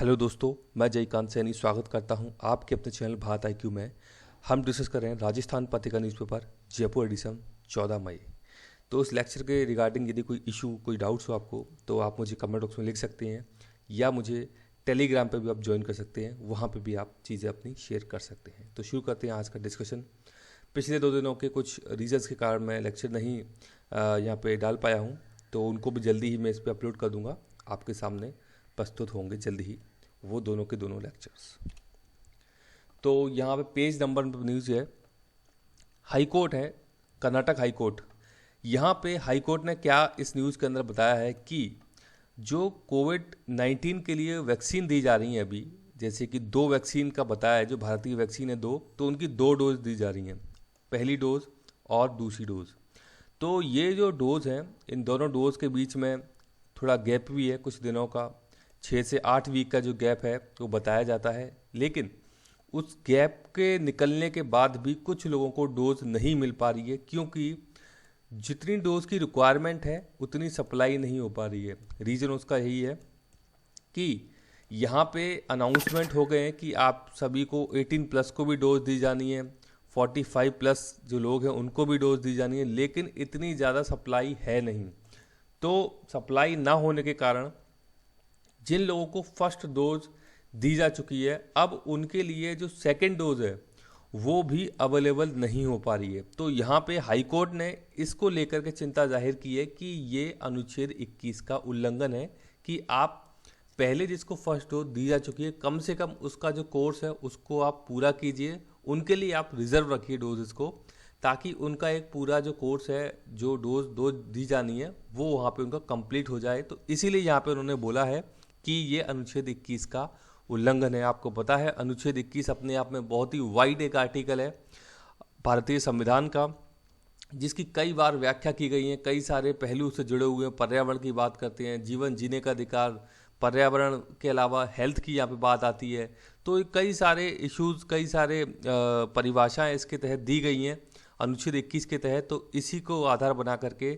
Hello दोस्तों, मैं जयकांत सैनी स्वागत करता हूं आपके अपने चैनल भारत IQ में। हम डिस्कस कर रहे हैं राजस्थान पत्रिका न्यूज़पेपर जयपुर एडिशन 14 मई। तो इस लेक्चर के रिगार्डिंग यदि कोई इशू कोई डाउट्स हो आपको तो आप मुझे कमेंट बॉक्स में लिख सकते हैं या मुझे टेलीग्राम पे भी आप ज्वाइन कर सकते हैं, वहाँ पे भी आप चीज़ें अपनी शेयर कर सकते हैं। तो शुरू करते हैं आज का डिस्कशन। पिछले 2 दिनों के कुछ रीजंस के कारण मैं लेक्चर नहीं यहाँ पे डाल पाया हूँ, तो उनको भी जल्दी ही मैं इस पर अपलोड कर दूँगा। आपके सामने प्रस्तुत होंगे जल्दी ही वो दोनों के दोनों लेक्चर्स। तो यहाँ पे पेज नंबर न्यूज़ है, हाई कोर्ट है, कर्नाटक हाई कोर्ट। यहाँ पे हाई कोर्ट ने क्या इस न्यूज़ के अंदर बताया है कि जो कोविड-19 के लिए वैक्सीन दी जा रही हैं अभी, जैसे कि 2 वैक्सीन का बताया है, जो भारतीय वैक्सीन है 2, तो उनकी 2 डोज दी जा रही हैं, पहली डोज और दूसरी डोज। तो ये जो डोज हैं, इन दोनों डोज के बीच में थोड़ा गैप भी है कुछ दिनों का, 6 से 8 वीक का जो गैप है वो बताया जाता है। लेकिन उस गैप के निकलने के बाद भी कुछ लोगों को डोज नहीं मिल पा रही है, क्योंकि जितनी डोज की रिक्वायरमेंट है उतनी सप्लाई नहीं हो पा रही है। रीज़न उसका यही है कि यहाँ पे अनाउंसमेंट हो गए हैं कि आप सभी को 18 प्लस को भी डोज दी जानी है, 45 प्लस जो लोग हैं उनको भी डोज दी जानी है, लेकिन इतनी ज़्यादा सप्लाई है नहीं। तो सप्लाई ना होने के कारण जिन लोगों को फर्स्ट डोज दी जा चुकी है, अब उनके लिए जो सेकेंड डोज है वो भी अवेलेबल नहीं हो पा रही है। तो यहाँ पे हाई कोर्ट ने इसको लेकर के चिंता जाहिर की है कि ये अनुच्छेद 21 का उल्लंघन है कि आप पहले जिसको फर्स्ट डोज दी जा चुकी है, कम से कम उसका जो कोर्स है उसको आप पूरा कीजिए, उनके लिए आप रिजर्व रखिए डोजेस को, ताकि उनका एक पूरा जो कोर्स है, जो डोज दी जानी है, वो वहाँ पे उनका कंप्लीट हो जाए। तो इसीलिए यहाँ पे उन्होंने बोला है कि ये अनुच्छेद 21 का उल्लंघन है। आपको पता है अनुच्छेद 21 अपने आप में बहुत ही वाइड एक आर्टिकल है भारतीय संविधान का, जिसकी कई बार व्याख्या की गई है, कई सारे पहलू से जुड़े हुए हैं। पर्यावरण की बात करते हैं, जीवन जीने का अधिकार, पर्यावरण के अलावा हेल्थ की यहाँ पे बात आती है। तो कई सारे इश्यूज, कई सारे परिभाषाएं इसके तहत दी गई हैं अनुच्छेद 21 के तहत। तो इसी को आधार बना करके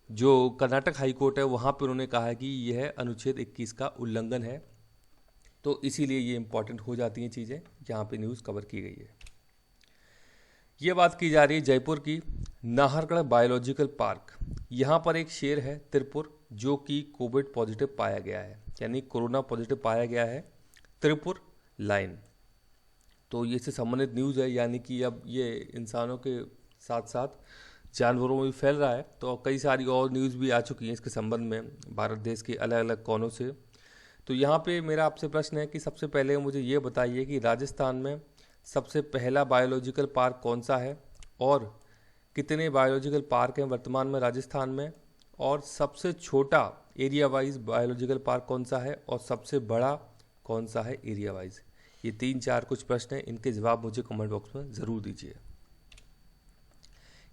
जो कर्नाटक हाई कोर्ट है वहाँ पर उन्होंने कहा है कि यह अनुच्छेद 21 का उल्लंघन है। तो इसीलिए ये इम्पॉर्टेंट हो जाती हैं चीज़ें, यहाँ पे न्यूज़ कवर की गई है। ये बात की जा रही है जयपुर की नाहरगढ़ बायोलॉजिकल पार्क। यहाँ पर एक शेर है त्रिपुर, जो कि कोविड पॉजिटिव पाया गया है, यानी कोरोना पॉजिटिव पाया गया है, त्रिपुर लाइन। तो ये इससे संबंधित न्यूज़ है, यानी कि अब ये इंसानों के साथ साथ जानवरों में भी फैल रहा है। तो कई सारी और न्यूज़ भी आ चुकी हैं इसके संबंध में भारत देश के अलग अलग कोनों से। तो यहाँ पे मेरा आपसे प्रश्न है कि सबसे पहले मुझे ये बताइए कि राजस्थान में सबसे पहला बायोलॉजिकल पार्क कौन सा है, और कितने बायोलॉजिकल पार्क हैं वर्तमान में राजस्थान में, और सबसे छोटा एरिया वाइज बायोलॉजिकल पार्क कौन सा है, और सबसे बड़ा कौन सा है एरिया वाइज। ये 3-4 कुछ प्रश्न हैं, इनके जवाब मुझे कमेंट बॉक्स में ज़रूर दीजिए।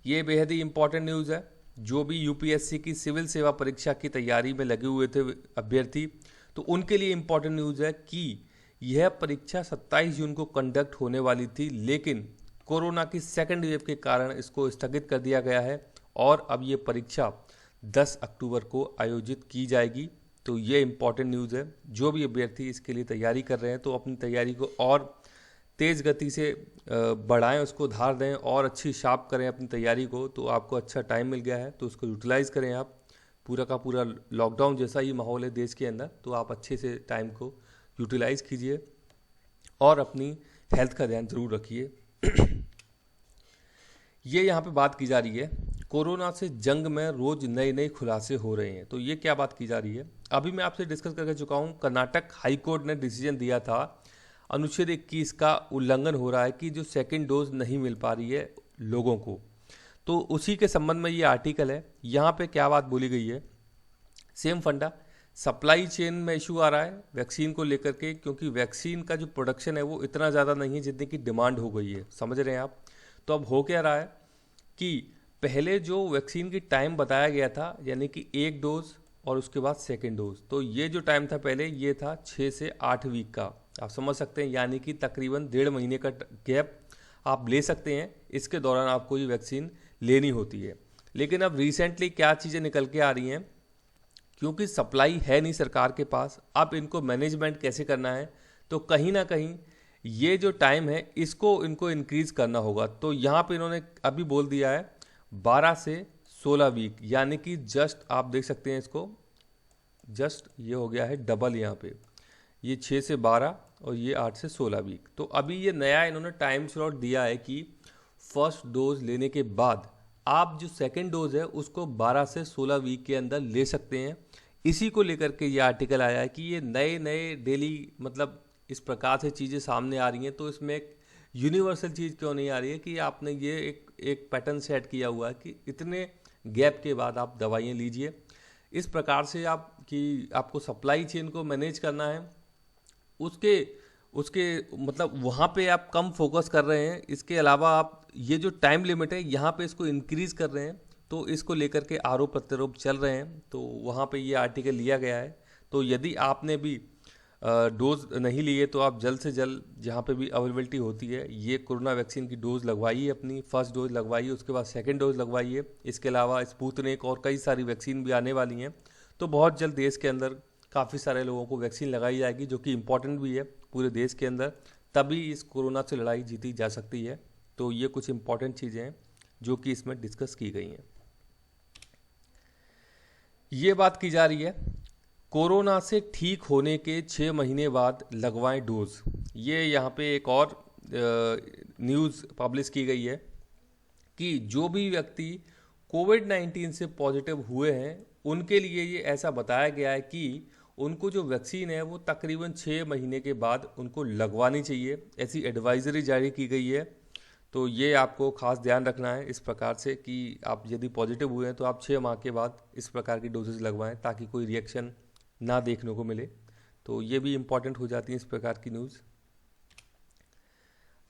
ये बेहद ही इंपॉर्टेंट न्यूज़ है। जो भी UPSC की सिविल सेवा परीक्षा की तैयारी में लगे हुए थे अभ्यर्थी, तो उनके लिए इम्पॉर्टेंट न्यूज़ है कि यह परीक्षा 27 जून को कंडक्ट होने वाली थी, लेकिन कोरोना की सेकेंड वेव के कारण इसको स्थगित कर दिया गया है और अब ये परीक्षा 10 अक्टूबर को आयोजित की जाएगी। तो ये इम्पॉर्टेंट न्यूज़ है। जो भी अभ्यर्थी इसके लिए तैयारी कर रहे हैं तो अपनी तैयारी को और तेज़ गति से बढ़ाएं, उसको धार दें और अच्छी शार्प करें अपनी तैयारी को। तो आपको अच्छा टाइम मिल गया है तो उसको यूटिलाइज़ करें आप। पूरा का पूरा लॉकडाउन जैसा ही माहौल है देश के अंदर, तो आप अच्छे से टाइम को यूटिलाइज़ कीजिए और अपनी हेल्थ का ध्यान ज़रूर रखिए। ये यहाँ पे बात की जा रही है कोरोना से जंग में रोज नए नए खुलासे हो रहे हैं। तो ये क्या बात की जा रही है, अभी मैं आपसे डिस्कस करके चुका हूँ। कर्नाटक हाई कोर्ट ने डिसीजन दिया था अनुच्छेद 21 का उल्लंघन हो रहा है कि जो सेकेंड डोज नहीं मिल पा रही है लोगों को। तो उसी के संबंध में ये आर्टिकल है। यहाँ पे क्या बात बोली गई है, सेम फंडा, सप्लाई चेन में इशू आ रहा है वैक्सीन को लेकर के, क्योंकि वैक्सीन का जो प्रोडक्शन है वो इतना ज़्यादा नहीं है जितनी की डिमांड हो गई है, समझ रहे हैं आप। तो अब हो क्या रहा है कि पहले जो वैक्सीन की टाइम बताया गया था, यानी कि 1 डोज और उसके बाद सेकेंड डोज, तो ये जो टाइम था पहले ये था 6 से 8 वीक का, आप समझ सकते हैं, यानी कि तकरीबन 1.5 महीने का गैप आप ले सकते हैं। इसके दौरान आपको ये वैक्सीन लेनी होती है। लेकिन अब रिसेंटली क्या चीज़ें निकल के आ रही हैं क्योंकि सप्लाई है नहीं सरकार के पास। अब इनको मैनेजमेंट कैसे करना है, तो कहीं ना कहीं ये जो टाइम है इसको इनको इंक्रीज करना होगा। तो यहाँ पे इन्होंने अभी बोल दिया है 12 से 16 वीक, यानी कि जस्ट आप देख सकते हैं इसको, जस्ट ये हो गया है डबल। यहाँ पे ये 6 से 12 और ये 8 से 16 वीक। तो अभी ये नया इन्होंने टाइम स्लॉट दिया है कि फर्स्ट डोज लेने के बाद आप जो सेकेंड डोज है उसको 12 से 16 वीक के अंदर ले सकते हैं। इसी को लेकर के ये आर्टिकल आया है कि ये नए नए डेली मतलब इस प्रकार से चीज़ें सामने आ रही हैं, तो इसमें एक यूनिवर्सल चीज़ क्यों नहीं आ रही है कि आपने ये एक पैटर्न सेट किया हुआ है कि इतने गैप के बाद आप दवाइयाँ लीजिए। इस प्रकार से आप कि आपको सप्लाई चेन को मैनेज करना है, उसके उसके मतलब वहाँ पे आप कम फोकस कर रहे हैं। इसके अलावा आप ये जो टाइम लिमिट है यहाँ पे इसको इंक्रीज कर रहे हैं, तो इसको लेकर के आरोप प्रत्यारोप चल रहे हैं। तो वहाँ पे ये आर्टिकल लिया गया है। तो यदि आपने भी डोज नहीं लिए तो आप जल्द से जल्द जहाँ पे भी अवेलेबिलिटी होती है ये कोरोना वैक्सीन की डोज लगवाइए, अपनी फर्स्ट डोज लगवाइए, उसके बाद सेकेंड डोज लगवाइए। इसके अलावा स्पुतनिक और कई सारी वैक्सीन भी आने वाली हैं। तो बहुत जल्द देश के अंदर काफ़ी सारे लोगों को वैक्सीन लगाई जाएगी, जो कि इम्पॉर्टेंट भी है पूरे देश के अंदर, तभी इस कोरोना से लड़ाई जीती जा सकती है। तो ये कुछ इम्पॉर्टेंट चीज़ें हैं जो कि इसमें डिस्कस की गई हैं। ये बात की जा रही है कोरोना से ठीक होने के 6 महीने बाद लगवाएं डोज। ये यहाँ पे एक और न्यूज़ पब्लिश की गई है कि जो भी व्यक्ति कोविड-19 से पॉजिटिव हुए हैं उनके लिए ये ऐसा बताया गया है कि उनको जो वैक्सीन है वो तकरीबन 6 महीने के बाद उनको लगवानी चाहिए। ऐसी एडवाइजरी जारी की गई है। तो ये आपको खास ध्यान रखना है इस प्रकार से कि आप यदि पॉजिटिव हुए हैं तो आप 6 माह के बाद इस प्रकार की डोजेज लगवाएं, ताकि कोई रिएक्शन ना देखने को मिले। तो ये भी इम्पॉर्टेंट हो जाती है इस प्रकार की न्यूज़।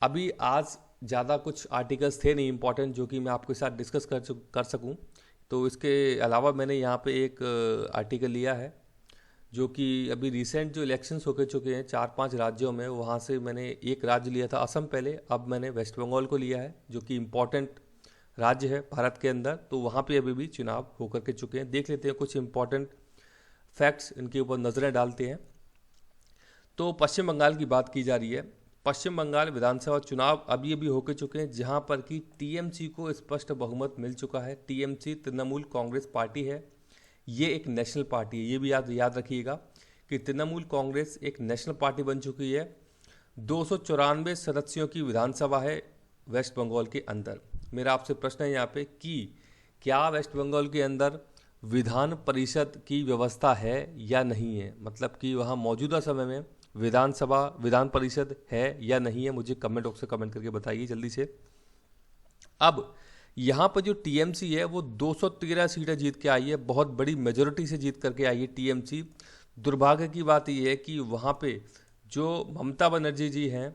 अभी आज ज़्यादा कुछ आर्टिकल्स थे नहीं इम्पॉर्टेंट जो कि मैं आपके साथ डिस्कस कर सकूं। तो इसके अलावा मैंने यहाँ पे एक आर्टिकल लिया है जो कि अभी रिसेंट जो इलेक्शंस होके चुके हैं 4-5 राज्यों में, वहाँ से मैंने एक राज्य लिया था असम पहले, अब मैंने वेस्ट बंगाल को लिया है जो कि इम्पॉर्टेंट राज्य है भारत के अंदर। तो वहाँ पे अभी भी चुनाव होकर के चुके हैं। देख लेते हैं कुछ इम्पॉर्टेंट फैक्ट्स, इनके ऊपर नज़रें डालते हैं। तो पश्चिम बंगाल की बात की जा रही है। पश्चिम बंगाल विधानसभा चुनाव अभी अभी होके चुके हैं, जहां पर कि टीएमसी को स्पष्ट बहुमत मिल चुका है। टीएमसी तृणमूल कांग्रेस पार्टी है, ये एक नेशनल पार्टी है। ये भी याद रखिएगा कि तृणमूल कांग्रेस एक नेशनल पार्टी बन चुकी है। 294 सदस्यों की विधानसभा है वेस्ट बंगाल के अंदर। मेरा आपसे प्रश्न है यहाँ पे कि क्या वेस्ट बंगाल के अंदर विधान परिषद की व्यवस्था है या नहीं है, मतलब कि वहाँ मौजूदा समय में विधान परिषद है या नहीं है, मुझे कमेंट बॉक्स से कमेंट करके बताइए जल्दी से। अब यहाँ पर जो टीएमसी है वो 213 सीटें जीत के आई है, बहुत बड़ी मेजोरिटी से जीत करके आई है टीएमसी। दुर्भाग्य की बात यह है कि वहाँ पे जो ममता बनर्जी जी हैं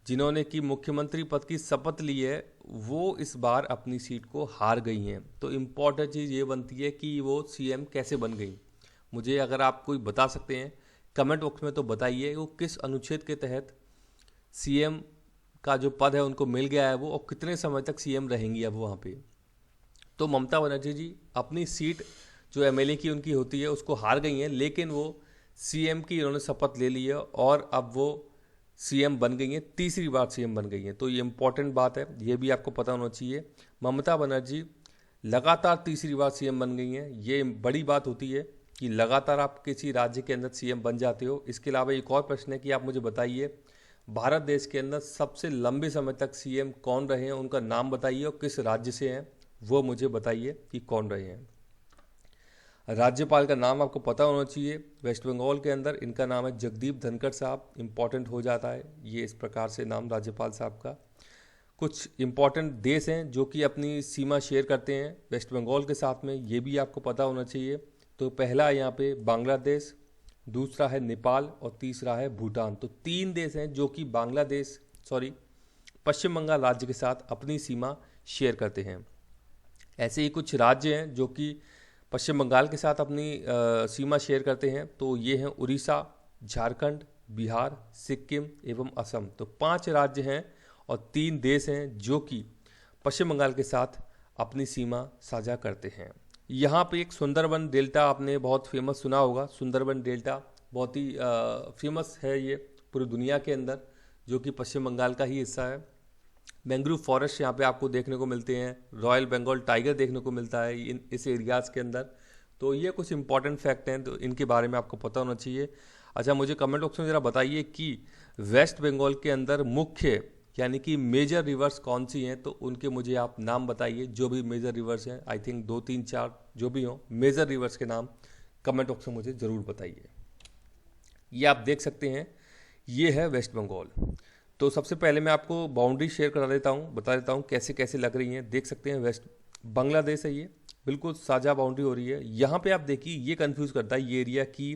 जिन्होंने कि मुख्यमंत्री पद की शपथ ली है, वो इस बार अपनी सीट को हार गई हैं। तो इम्पॉर्टेंट चीज़ ये बनती है कि वो सीएम कैसे बन गई। मुझे अगर आप कोई बता सकते हैं कमेंट बॉक्स में तो बताइए, वो किस अनुच्छेद के तहत सीएम का जो पद है उनको मिल गया है वो, और कितने समय तक सीएम रहेंगी अब वहाँ पे। तो ममता बनर्जी जी अपनी सीट जो एमएलए की उनकी होती है उसको हार गई हैं, लेकिन वो सीएम की उन्होंने शपथ ले ली है और अब वो सीएम बन गई हैं, तीसरी बार सीएम बन गई हैं। तो ये इंपॉर्टेंट बात है, ये भी आपको पता होना चाहिए। ममता बनर्जी लगातार तीसरी बार सीएम बन गई हैं। ये बड़ी बात होती है कि लगातार आप किसी राज्य के अंदर सीएम बन जाते हो। इसके अलावा एक और प्रश्न है कि आप मुझे बताइए भारत देश के अंदर सबसे लंबे समय तक सीएम कौन रहे हैं, उनका नाम बताइए, और किस राज्य से हैं वो मुझे बताइए कि कौन रहे हैं। राज्यपाल का नाम आपको पता होना चाहिए। वेस्ट बंगाल के अंदर इनका नाम है जगदीप धनखड़ साहब, इम्पॉर्टेंट हो जाता है ये इस प्रकार से नाम राज्यपाल साहब का। कुछ इम्पॉर्टेंट देश हैं जो कि अपनी सीमा शेयर करते हैं वेस्ट बंगाल के साथ में, ये भी आपको पता होना चाहिए। तो पहला यहाँ पे बांग्लादेश, दूसरा है नेपाल और तीसरा है भूटान। तो 3 देश हैं जो कि पश्चिम बंगाल राज्य के साथ अपनी सीमा शेयर करते हैं। ऐसे ही कुछ राज्य हैं जो कि पश्चिम बंगाल के साथ अपनी सीमा शेयर करते हैं। तो ये हैं उड़ीसा, झारखंड, बिहार, सिक्किम एवं असम। तो 5 राज्य हैं और 3 देश हैं जो कि पश्चिम बंगाल के साथ अपनी सीमा साझा करते हैं। यहाँ पे एक सुंदरबन डेल्टा आपने बहुत फेमस सुना होगा। सुंदरबन डेल्टा बहुत ही फेमस है ये पूरी दुनिया के अंदर, जो कि पश्चिम बंगाल का ही हिस्सा है। मैंग्रोव फॉरेस्ट यहाँ पे आपको देखने को मिलते हैं, रॉयल बंगाल टाइगर देखने को मिलता है इस एरियाज़ के अंदर। तो ये कुछ इंपॉर्टेंट फैक्ट हैं, तो इनके बारे में आपको पता होना चाहिए। अच्छा, मुझे कमेंट बॉक्स में ज़रा बताइए कि वेस्ट बंगाल के अंदर मुख्य यानी कि मेजर रिवर्स कौन सी हैं, तो उनके मुझे आप नाम बताइए। जो भी मेजर रिवर्स हैं, आई थिंक 2 3 4 जो भी हों, मेजर रिवर्स के नाम कमेंट बॉक्स में मुझे ज़रूर बताइए। ये आप देख सकते हैं, ये है वेस्ट बंगाल। तो सबसे पहले मैं आपको बाउंड्री शेयर करा देता हूँ, बता देता हूँ कैसे कैसे लग रही हैं। देख सकते हैं वेस्ट बांग्लादेश है, ये बिल्कुल साझा बाउंड्री हो रही है। यहाँ पे आप देखिए, ये कंफ्यूज करता है ये एरिया कि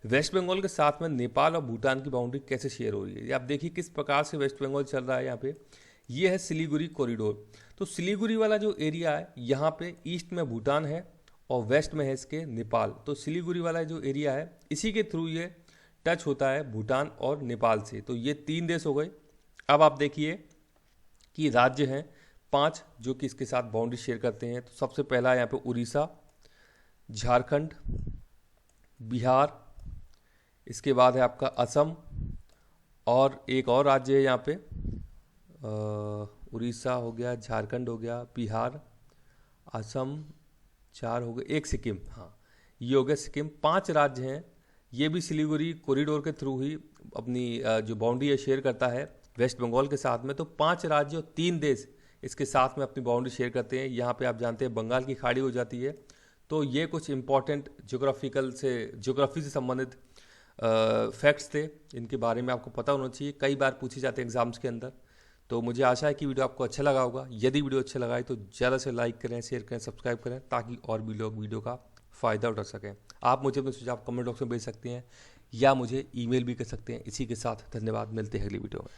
वेस्ट बंगाल के साथ में नेपाल और भूटान की बाउंड्री कैसे शेयर हो रही है। ये आप देखिए किस प्रकार से वेस्ट बंगाल चल रहा है। यहाँ पे ये है सिलीगुड़ी कॉरिडोर। तो सिलीगुड़ी वाला जो एरिया है, यहाँ पे ईस्ट में भूटान है और वेस्ट में है इसके नेपाल। तो सिलीगुड़ी वाला जो एरिया है, इसी के थ्रू ये टच होता है भूटान और नेपाल से। तो ये 3 देश हो गए। अब आप देखिए कि राज्य हैं 5 जो कि इसके साथ बाउंड्री शेयर करते हैं। तो सबसे पहला यहाँ पे उड़ीसा, झारखंड, बिहार, इसके बाद है आपका असम, और एक और राज्य है यहाँ पे, उड़ीसा हो गया, झारखंड हो गया, बिहार, असम, 4 हो गए, एक सिक्किम। हाँ, ये हो गया सिक्किम। 5 राज्य हैं। ये भी सिलीगुड़ी कॉरिडोर के थ्रू ही अपनी जो बाउंड्री है शेयर करता है वेस्ट बंगाल के साथ में। तो 5 राज्य और 3 देश इसके साथ में अपनी बाउंड्री शेयर करते हैं। यहाँ पे आप जानते हैं बंगाल की खाड़ी हो जाती है। तो ये कुछ इंपॉर्टेंट ज्योग्राफी से संबंधित फैक्ट्स थे, इनके बारे में आपको पता होना चाहिए। कई बार पूछे जाते हैं एग्जाम्स के अंदर। तो मुझे आशा है कि वीडियो आपको अच्छा लगा होगा। यदि वीडियो अच्छा लगा है तो ज़्यादा से लाइक करें, शेयर करें, सब्सक्राइब करें, ताकि और भी लोग वीडियो का फ़ायदा उठा सकें। आप मुझे अपने सुझाव कमेंट बॉक्स में भेज सकते हैं या मुझे ईमेल भी कर सकते हैं। इसी के साथ धन्यवाद, मिलते हैं अगली वीडियो में।